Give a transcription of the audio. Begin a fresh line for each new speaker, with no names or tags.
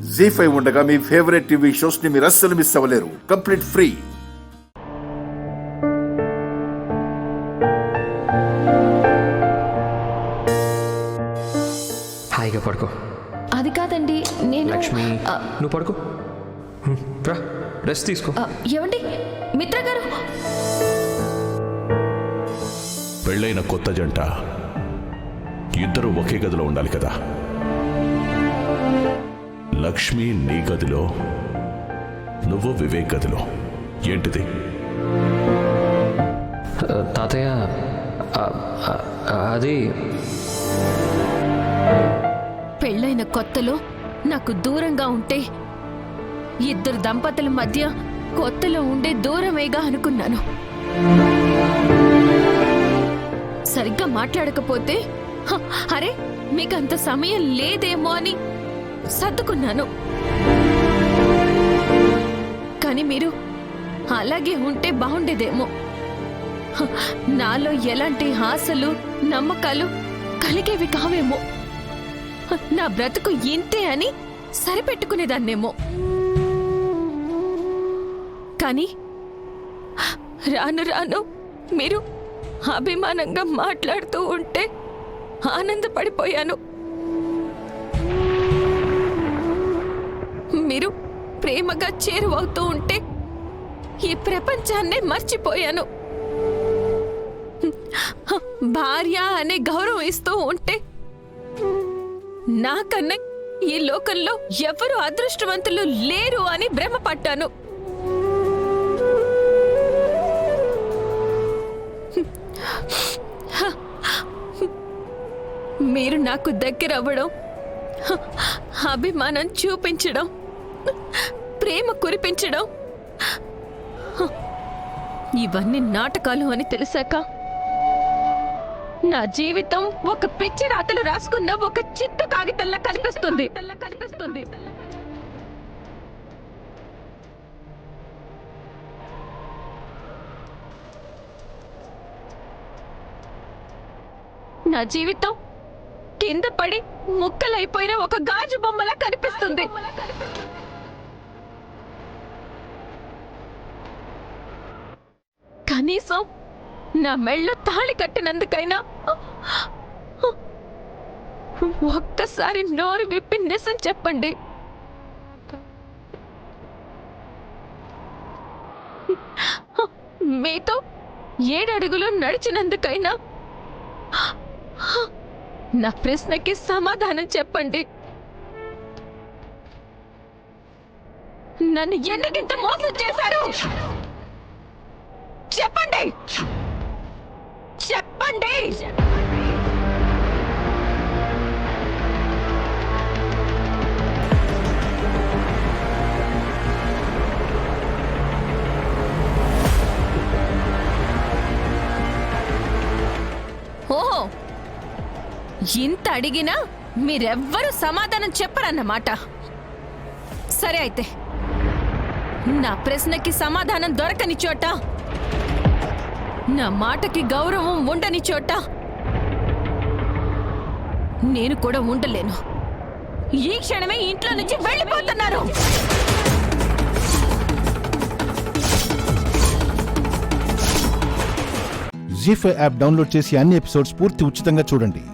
జీ5 ఉండగా మీ favourite TV shows ని మీరు అస్సలు మిస్ అవ్వలేరు. Complete free.
హాయిగా పడుకో.
అది కాదండి, నేను
లక్ష్మి నువ్వు పడుకో, రా రెస్ట్ తీసుకో.
ఏమండి మిత్ర గారు,
పెళ్ళైన కొత్త జంట ఇద్దరు ఒకే గదిలో ఉండాలి కదా. లక్ష్మి నీ గదిలో, నువ్వు వివేక్ గదిలో. ఏంటిది?
తాతయ్య అది
పెళ్ళైన కొత్తలో నాకు దూరంగా ఉంటే ఇద్దరు దంపతుల మధ్య కొత్తలో ఉండే దూరమేగా అనుకున్నాను. సరిగ్గా మాట్లాడకపోతే అరే మీకంత సమయం లేదేమో అని సర్దుకున్నాను. కానీ మీరు అలాగే ఉంటే బాగుండేదేమో. నాలో ఎలాంటి ఆశలు నమ్మకాలు కలిగేవి కావేమో. నా బ్రతుకు ఇంతే అని సరిపెట్టుకునేదాన్నేమో. కానీ రాను రాను మీరు అభిమానంగా మాట్లాడుతూ ఉంటే ఆనందపడిపోయాను. మీరు ప్రేమగా చేరువవుతూ ఉంటే ఈ ప్రపంచాన్నే మర్చిపోయాను. భార్య అనే గౌరవం ఇస్తూ ఉంటే నాకన్నా ఈ లోకంలో ఎవరు అదృష్టవంతులు లేరు అని భ్రమపడ్డాను. మీరు నాకు దగ్గర అవ్వడం, అభిమానం చూపించడం, ప్రేమ కురిపించడం ఇవన్నీ నాటకాలు అని తెలిసాక నా జీవితం ఒక పిచ్చి రాతలు రాసుకున్న ఒక చిట్టు కాగితంలా కనిపిస్తుంది. నా జీవితం కింద పడి ముక్కలైపోయిన ఒక గాజు బొమ్మలా కనిపిస్తుంది. కనీసం నా మెళ్ళో తాళి కట్టినందుకైనా ఒక్కసారి నోరు విప్పి నిజం చెప్పండి. మీతో 7 అడుగులు నడిచినందుకైనా నా ప్రశ్నకి సమాధానం చెప్పండి. నన్ను ఎందుకింత మోసం చేశారు? చెప్పండి చెప్పండి. ఓహో, ఇంత అడిగినా మీరెవ్వరూ సమాధానం చెప్పరన్నమాట. సరే అయితే నా ప్రశ్నకి సమాధానం దొరకని చోట, నా మాటకి గౌరవం ఉండని చోట నేను కూడా ఉండలేను. ఈ క్షణమే ఇంట్లో నుంచి వెళ్ళిపోతున్నారు.
జీ5 యాప్ డౌన్లోడ్ చేసి అన్ని ఎపిసోడ్స్ పూర్తి ఉచితంగా చూడండి.